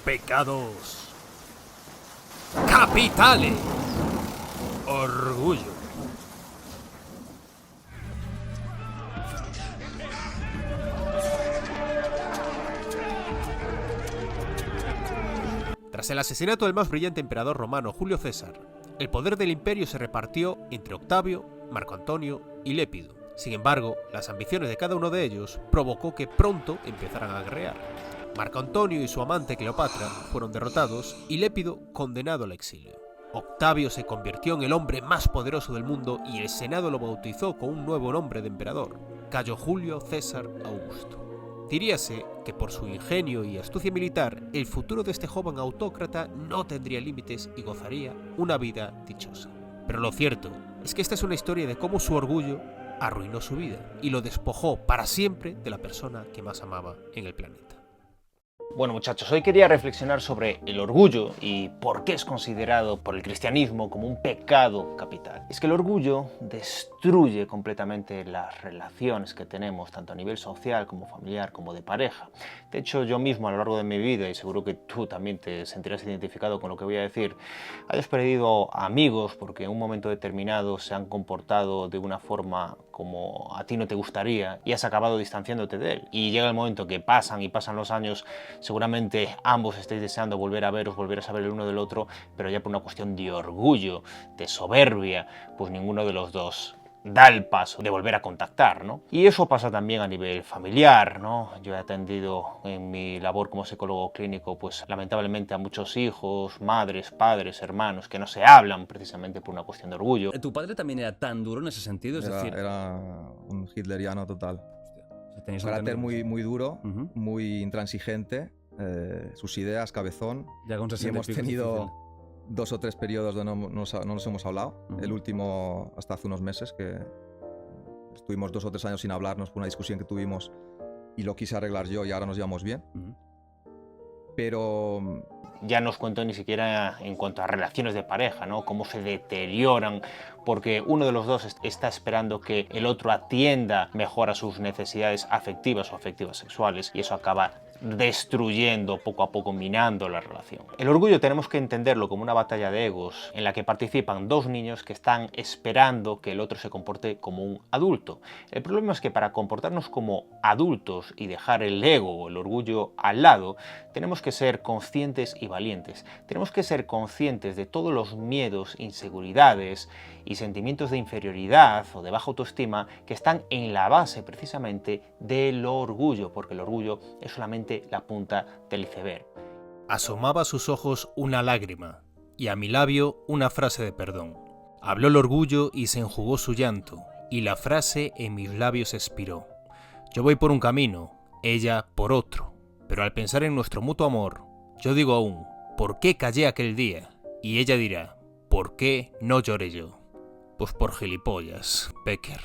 pecados capitales. Orgullo. Tras el asesinato del más brillante emperador romano Julio César, el poder del imperio se repartió entre Octavio, Marco Antonio y Lépido. Sin embargo, las ambiciones de cada uno de ellos provocó que pronto empezaran a guerrear. Marco Antonio y su amante Cleopatra fueron derrotados y Lépido condenado al exilio. Octavio se convirtió en el hombre más poderoso del mundo y el Senado lo bautizó con un nuevo nombre de emperador, Cayo Julio César Augusto. Diríase que por su ingenio y astucia militar, el futuro de este joven autócrata no tendría límites y gozaría una vida dichosa. Pero lo cierto es que esta es una historia de cómo su orgullo arruinó su vida y lo despojó para siempre de la persona que más amaba en el planeta. Bueno, muchachos, hoy quería reflexionar sobre el orgullo y por qué es considerado por el cristianismo como un pecado capital. Es que el orgullo destruye completamente las relaciones que tenemos, tanto a nivel social como familiar, como de pareja. De hecho, yo mismo a lo largo de mi vida, y seguro que tú también te sentirás identificado con lo que voy a decir, hayas perdido amigos porque en un momento determinado se han comportado de una forma como a ti no te gustaría y has acabado distanciándote de él. Y llega el momento que pasan los años, seguramente ambos estéis deseando volver a veros, volver a saber el uno del otro, pero ya por una cuestión de orgullo, de soberbia, pues ninguno de los dos da el paso de volver a contactar, ¿no? Y eso pasa también a nivel familiar, ¿no? Yo he atendido en mi labor como psicólogo clínico, pues lamentablemente a muchos hijos, madres, padres, hermanos que no se hablan precisamente por una cuestión de orgullo. ¿Tu padre también era tan duro en ese sentido? Era un hitleriano total. Un carácter muy duro, muy intransigente, sus ideas, cabezón. Ya con 60 y hemos tenido 2 o 3 periodos donde no nos hemos hablado. El último hasta hace unos meses, que estuvimos 2 o 3 años sin hablarnos por una discusión que tuvimos y lo quise arreglar yo y ahora nos llevamos bien. Pero ya no os cuento ni siquiera en cuanto a relaciones de pareja, ¿no? Cómo se deterioran porque uno de los dos está esperando que el otro atienda mejor a sus necesidades afectivas o afectivas sexuales y eso acaba destruyendo, poco a poco minando la relación. El orgullo tenemos que entenderlo como una batalla de egos en la que participan 2 niños que están esperando que el otro se comporte como un adulto. El problema es que para comportarnos como adultos y dejar el ego o el orgullo al lado, tenemos que ser conscientes y valientes. Tenemos que ser conscientes de todos los miedos, inseguridades y sentimientos de inferioridad o de baja autoestima que están en la base precisamente del orgullo, porque el orgullo es solamente la punta del iceberg. Asomaba a sus ojos una lágrima y a mi labio una frase de perdón. Habló el orgullo y se enjugó su llanto y la frase en mis labios expiró. Yo voy por un camino, ella por otro, pero al pensar en nuestro mutuo amor, yo digo aún, ¿por qué callé aquel día? Y ella dirá, ¿por qué no lloré yo? Pues por gilipollas, Becker.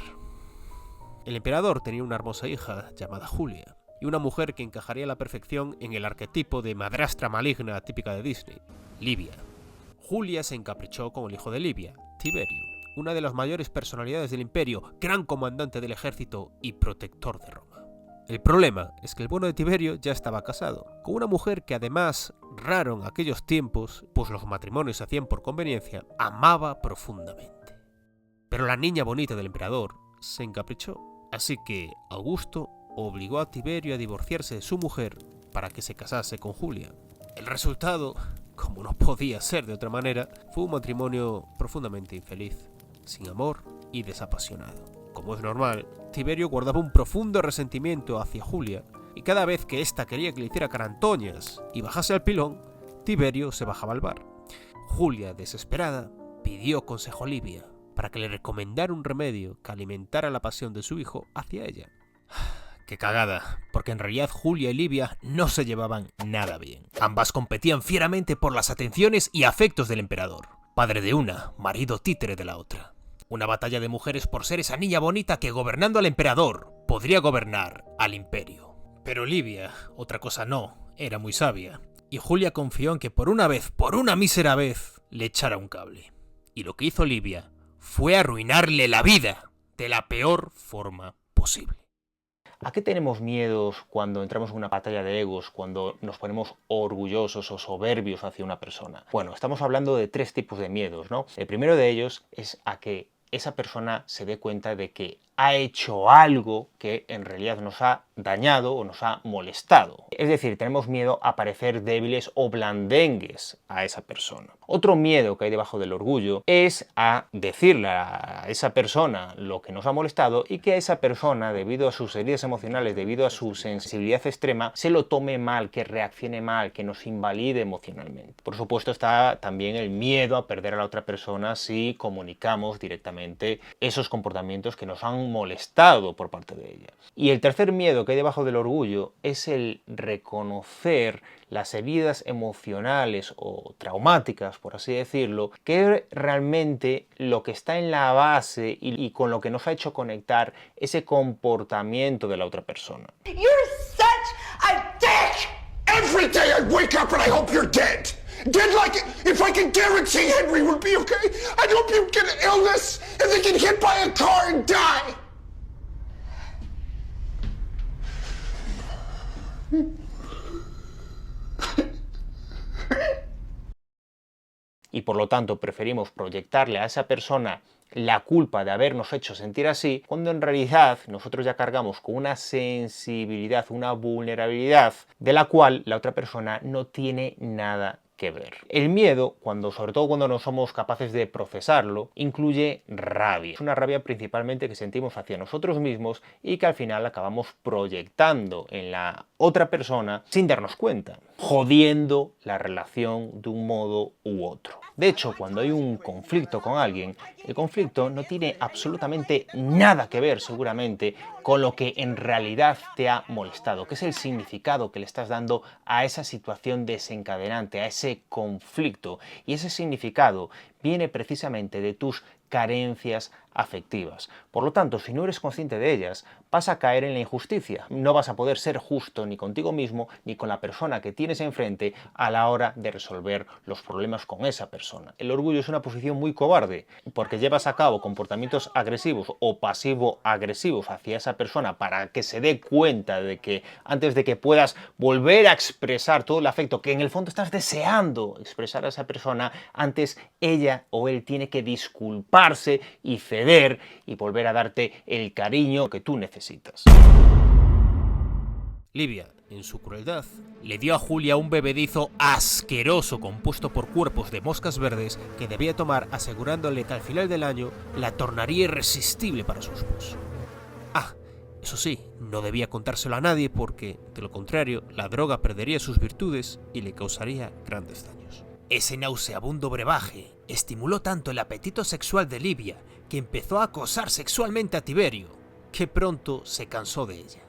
El emperador tenía una hermosa hija llamada Julia y una mujer que encajaría a la perfección en el arquetipo de madrastra maligna típica de Disney, Livia. Julia se encaprichó con el hijo de Livia, Tiberio, una de las mayores personalidades del imperio, gran comandante del ejército y protector de Roma. El problema es que el bueno de Tiberio ya estaba casado, con una mujer que además, raro en aquellos tiempos, pues los matrimonios se hacían por conveniencia, amaba profundamente. Pero la niña bonita del emperador se encaprichó, así que Augusto obligó a Tiberio a divorciarse de su mujer para que se casase con Julia. El resultado, como no podía ser de otra manera, fue un matrimonio profundamente infeliz, sin amor y desapasionado. Como es normal, Tiberio guardaba un profundo resentimiento hacia Julia, y cada vez que ésta quería que le hiciera carantoñas y bajase al pilón, Tiberio se bajaba al bar. Julia, desesperada, pidió consejo a Livia para que le recomendara un remedio que alimentara la pasión de su hijo hacia ella. ¡Qué cagada! Porque en realidad Julia y Livia no se llevaban nada bien. Ambas competían fieramente por las atenciones y afectos del emperador, padre de una, marido títere de la otra. Una batalla de mujeres por ser esa niña bonita que gobernando al emperador podría gobernar al imperio. Pero Livia, otra cosa no, era muy sabia, y Julia confió en que por una vez, por una mísera vez, le echara un cable. Y lo que hizo Livia fue arruinarle la vida de la peor forma posible. ¿A qué tenemos miedos cuando entramos en una batalla de egos, cuando nos ponemos orgullosos o soberbios hacia una persona? Bueno, estamos hablando de 3 tipos de miedos, ¿no? El primero de ellos es a que esa persona se dé cuenta de que ha hecho algo que en realidad nos ha dañado o nos ha molestado. Es decir, tenemos miedo a parecer débiles o blandengues a esa persona. Otro miedo que hay debajo del orgullo es a decirle a esa persona lo que nos ha molestado y que a esa persona, debido a sus heridas emocionales, debido a su sensibilidad extrema, se lo tome mal, que reaccione mal, que nos invalide emocionalmente. Por supuesto está también el miedo a perder a la otra persona si comunicamos directamente esos comportamientos que nos han molestado por parte de ella. Y el tercer miedo que hay debajo del orgullo es el reconocer las heridas emocionales o traumáticas, por así decirlo, que es realmente lo que está en la base y con lo que nos ha hecho conectar ese comportamiento de la otra persona. You're such a dick! Every day I wake up and I hope you're dead. Dead like if I can guarantee Henry would be okay. I hope you get an illness and they get hit by a car and die. Y por lo tanto preferimos proyectarle a esa persona la culpa de habernos hecho sentir así, cuando en realidad nosotros ya cargamos con una sensibilidad, una vulnerabilidad de la cual la otra persona no tiene nada que ver. El miedo, sobre todo cuando no somos capaces de procesarlo, incluye rabia. Es una rabia principalmente que sentimos hacia nosotros mismos y que al final acabamos proyectando en la otra persona sin darnos cuenta, jodiendo la relación de un modo u otro. De hecho, cuando hay un conflicto con alguien, el conflicto no tiene absolutamente nada que ver, seguramente, con lo que en realidad te ha molestado, que es el significado que le estás dando a esa situación desencadenante, a ese conflicto. Y ese significado viene precisamente de tus carencias afectivas. Por lo tanto, si no eres consciente de ellas, vas a caer en la injusticia. No vas a poder ser justo ni contigo mismo ni con la persona que tienes enfrente a la hora de resolver los problemas con esa persona. El orgullo es una posición muy cobarde porque llevas a cabo comportamientos agresivos o pasivo-agresivos hacia esa persona para que se dé cuenta de que antes de que puedas volver a expresar todo el afecto que en el fondo estás deseando expresar a esa persona, antes ella o él tiene que disculparse y ceder y volver a darte el cariño que tú necesitas. Livia, en su crueldad, le dio a Julia un bebedizo asqueroso compuesto por cuerpos de moscas verdes que debía tomar, asegurándole que al final del año la tornaría irresistible para su esposo. Ah, eso sí, no debía contárselo a nadie porque, de lo contrario, la droga perdería sus virtudes y le causaría grandes daños. Ese nauseabundo brebaje estimuló tanto el apetito sexual de Livia que empezó a acosar sexualmente a Tiberio, que pronto se cansó de ella.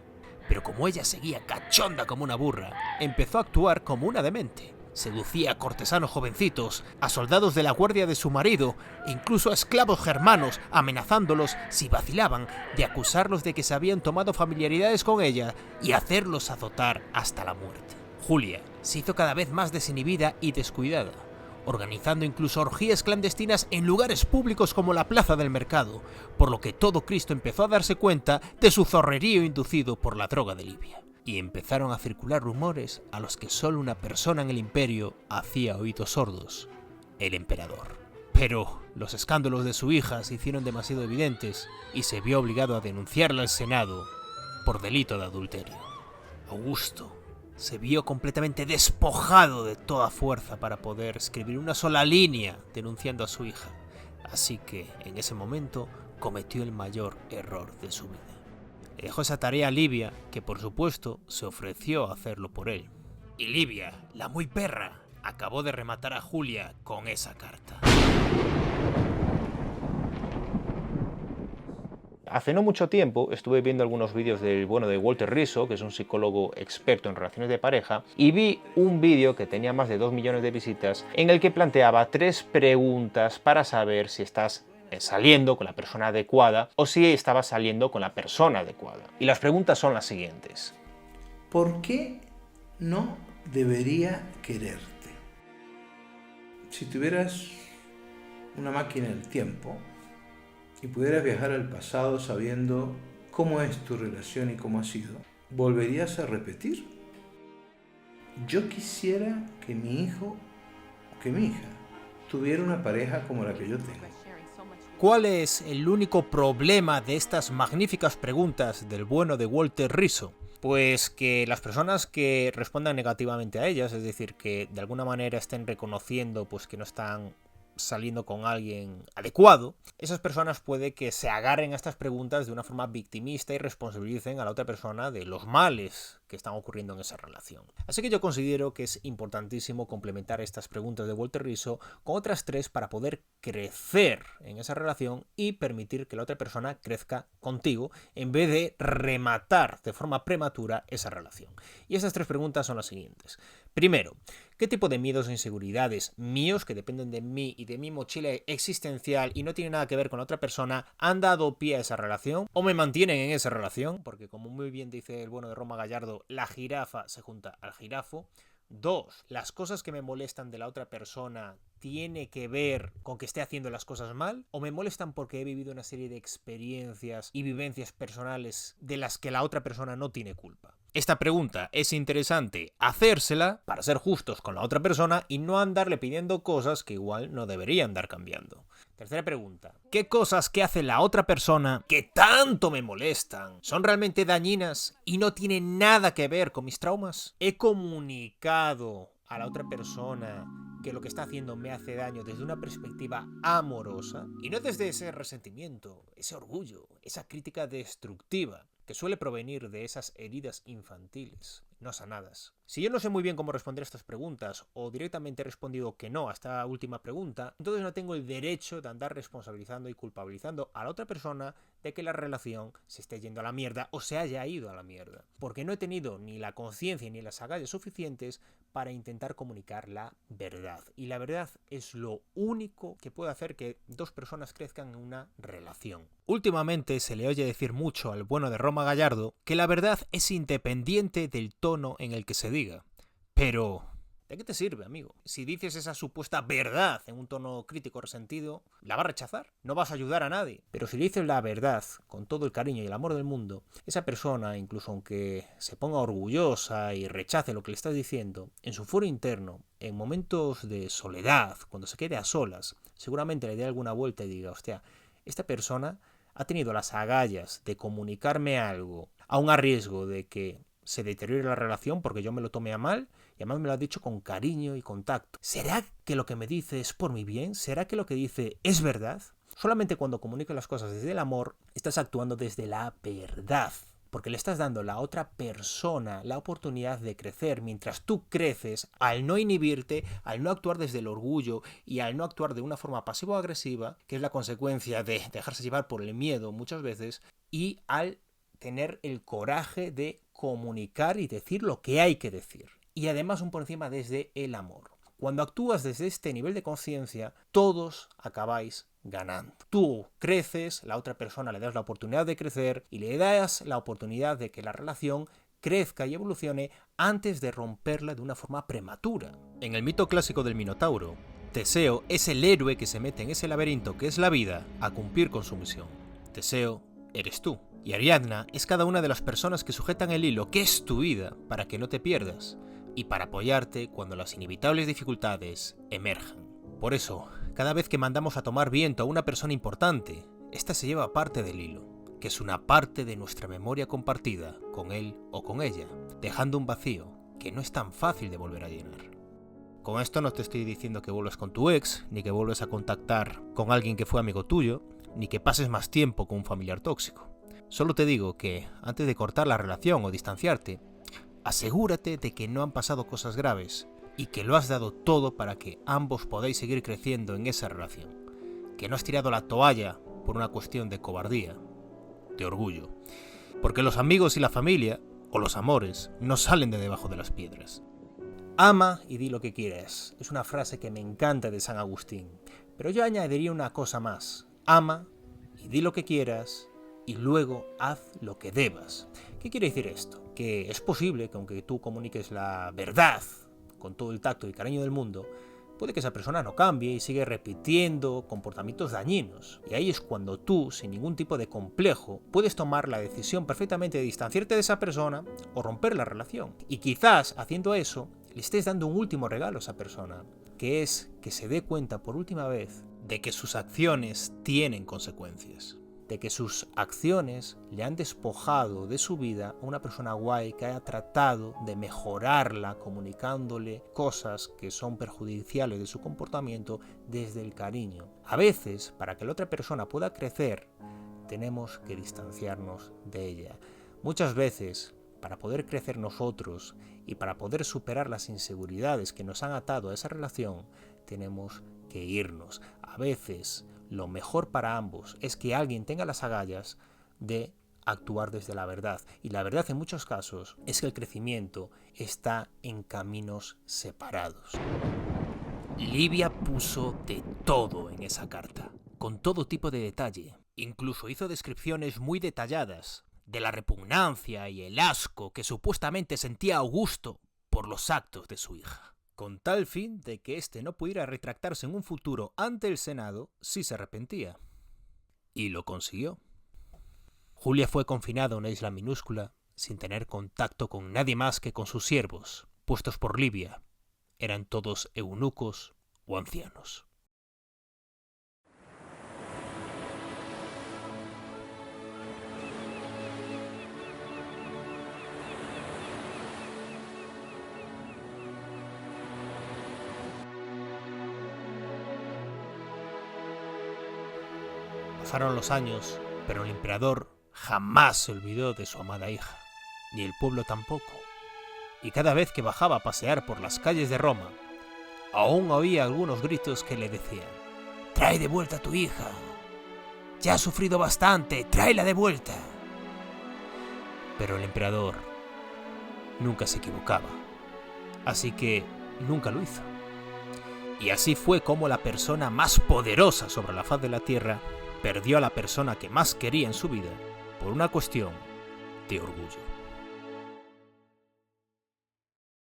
Pero como ella seguía cachonda como una burra, empezó a actuar como una demente. Seducía a cortesanos jovencitos, a soldados de la guardia de su marido e incluso a esclavos germanos, amenazándolos, si vacilaban, de acusarlos de que se habían tomado familiaridades con ella y hacerlos azotar hasta la muerte. Julia se hizo cada vez más desinhibida y descuidada, organizando incluso orgías clandestinas en lugares públicos como la plaza del mercado, por lo que todo Cristo empezó a darse cuenta de su zorrerío inducido por la droga de Livia. Y empezaron a circular rumores a los que solo una persona en el imperio hacía oídos sordos: el emperador. Pero los escándalos de su hija se hicieron demasiado evidentes y se vio obligado a denunciarla al Senado por delito de adulterio. Augusto se vio completamente despojado de toda fuerza para poder escribir una sola línea denunciando a su hija, así que en ese momento cometió el mayor error de su vida. Le dejó esa tarea a Livia, que por supuesto se ofreció a hacerlo por él. Y Livia, la muy perra, acabó de rematar a Julia con esa carta. Hace no mucho tiempo estuve viendo algunos vídeos de Walter Rizzo, que es un psicólogo experto en relaciones de pareja, y vi un vídeo que tenía más de 2 millones de visitas, en el que planteaba 3 preguntas para saber si estás saliendo con la persona adecuada o si estabas saliendo con la persona adecuada. Y las preguntas son las siguientes. ¿Por qué no debería quererte? Si tuvieras una máquina del tiempo y pudieras viajar al pasado sabiendo cómo es tu relación y cómo ha sido, ¿volverías a repetir? Yo quisiera que mi hijo o que mi hija tuviera una pareja como la que yo tengo. ¿Cuál es el único problema de estas magníficas preguntas del bueno de Walter Rizzo? Pues que las personas que respondan negativamente a ellas, es decir, que de alguna manera estén reconociendo pues que no están saliendo con alguien adecuado, esas personas puede que se agarren a estas preguntas de una forma victimista y responsabilicen a la otra persona de los males que están ocurriendo en esa relación. Así que yo considero que es importantísimo complementar estas preguntas de Walter Rizzo con otras 3 para poder crecer en esa relación y permitir que la otra persona crezca contigo en vez de rematar de forma prematura esa relación. Y esas 3 preguntas son las siguientes. Primero, ¿qué tipo de miedos e inseguridades míos, que dependen de mí y de mi mochila existencial y no tienen nada que ver con la otra persona, han dado pie a esa relación o me mantienen en esa relación? Porque como muy bien dice el bueno de Roma Gallardo, la jirafa se junta al jirafo. 2. Las cosas que me molestan de la otra persona tiene que ver con que esté haciendo las cosas mal o me molestan porque he vivido una serie de experiencias y vivencias personales de las que la otra persona no tiene culpa. Esta pregunta es interesante hacérsela para ser justos con la otra persona y no andarle pidiendo cosas que igual no deberían andar cambiando. Tercera pregunta. ¿Qué cosas que hace la otra persona que tanto me molestan son realmente dañinas y no tienen nada que ver con mis traumas? ¿He comunicado a la otra persona que lo que está haciendo me hace daño desde una perspectiva amorosa y no desde ese resentimiento, ese orgullo, esa crítica destructiva que suele provenir de esas heridas infantiles no sanadas? Si yo no sé muy bien cómo responder a estas preguntas o directamente he respondido que no a esta última pregunta, entonces no tengo el derecho de andar responsabilizando y culpabilizando a la otra persona de que la relación se esté yendo a la mierda o se haya ido a la mierda, porque no he tenido ni la conciencia ni las agallas suficientes para intentar comunicar la verdad. Y la verdad es lo único que puede hacer que 2 personas crezcan en una relación. Últimamente se le oye decir mucho al bueno de Roma Gallardo que la verdad es independiente del tono en el que se diga. Pero ¿de qué te sirve, amigo? Si dices esa supuesta verdad en un tono crítico resentido, ¿la va a rechazar? No vas a ayudar a nadie. Pero si le dices la verdad con todo el cariño y el amor del mundo, esa persona, incluso aunque se ponga orgullosa y rechace lo que le estás diciendo, en su foro interno, en momentos de soledad, cuando se quede a solas, seguramente le dé alguna vuelta y diga, hostia, esta persona ha tenido las agallas de comunicarme algo, aun a riesgo de que se deteriore la relación porque yo me lo tome a mal, y además me lo ha dicho con cariño y con tacto. ¿Será que lo que me dice es por mi bien? ¿Será que lo que dice es verdad? Solamente cuando comunicas las cosas desde el amor, estás actuando desde la verdad, porque le estás dando a la otra persona la oportunidad de crecer mientras tú creces al no inhibirte, al no actuar desde el orgullo y al no actuar de una forma pasivo-agresiva, que es la consecuencia de dejarse llevar por el miedo muchas veces, y al tener el coraje de comunicar y decir lo que hay que decir. Y además un por encima desde el amor. Cuando actúas desde este nivel de conciencia, todos acabáis ganando. Tú creces, la otra persona le das la oportunidad de crecer y le das la oportunidad de que la relación crezca y evolucione antes de romperla de una forma prematura. En el mito clásico del Minotauro, Teseo es el héroe que se mete en ese laberinto que es la vida a cumplir con su misión. Teseo eres tú. Y Ariadna es cada una de las personas que sujetan el hilo que es tu vida para que no te pierdas y para apoyarte cuando las inevitables dificultades emerjan. Por eso, cada vez que mandamos a tomar viento a una persona importante, esta se lleva parte del hilo, que es una parte de nuestra memoria compartida con él o con ella, dejando un vacío que no es tan fácil de volver a llenar. Con esto no te estoy diciendo que vuelvas con tu ex, ni que vuelvas a contactar con alguien que fue amigo tuyo, ni que pases más tiempo con un familiar tóxico. Solo te digo que, antes de cortar la relación o distanciarte, asegúrate de que no han pasado cosas graves y que lo has dado todo para que ambos podáis seguir creciendo en esa relación. Que no has tirado la toalla por una cuestión de cobardía, de orgullo. Porque los amigos y la familia, o los amores, no salen de debajo de las piedras. Ama y di lo que quieras. Es una frase que me encanta de San Agustín. Pero yo añadiría una cosa más. Ama y di lo que quieras y luego haz lo que debas. ¿Qué quiere decir esto? Que es posible que aunque tú comuniques la verdad con todo el tacto y cariño del mundo, puede que esa persona no cambie y sigue repitiendo comportamientos dañinos. Y ahí es cuando tú, sin ningún tipo de complejo, puedes tomar la decisión perfectamente de distanciarte de esa persona o romper la relación. Y quizás, haciendo eso, le estés dando un último regalo a esa persona, que es que se dé cuenta por última vez de que sus acciones tienen consecuencias. De que sus acciones le han despojado de su vida a una persona guay que haya tratado de mejorarla comunicándole cosas que son perjudiciales de su comportamiento desde el cariño. A veces, para que la otra persona pueda crecer, tenemos que distanciarnos de ella. Muchas veces, para poder crecer nosotros y para poder superar las inseguridades que nos han atado a esa relación, tenemos que irnos. A veces, lo mejor para ambos es que alguien tenga las agallas de actuar desde la verdad. Y la verdad en muchos casos es que el crecimiento está en caminos separados. Livia puso de todo en esa carta, con todo tipo de detalle. Incluso hizo descripciones muy detalladas de la repugnancia y el asco que supuestamente sentía Augusto por los actos de su hija, con tal fin de que éste no pudiera retractarse en un futuro ante el Senado si se arrepentía. Y lo consiguió. Julia fue confinada a una isla minúscula, sin tener contacto con nadie más que con sus siervos, puestos por Livia. Eran todos eunucos o ancianos. Pasaron los años, pero el emperador jamás se olvidó de su amada hija, ni el pueblo tampoco. Y cada vez que bajaba a pasear por las calles de Roma, aún oía algunos gritos que le decían: «¡Trae de vuelta a tu hija! ¡Ya ha sufrido bastante! ¡Tráela de vuelta!». Pero el emperador nunca se equivocaba, así que nunca lo hizo. Y así fue como la persona más poderosa sobre la faz de la tierra perdió a la persona que más quería en su vida por una cuestión de orgullo.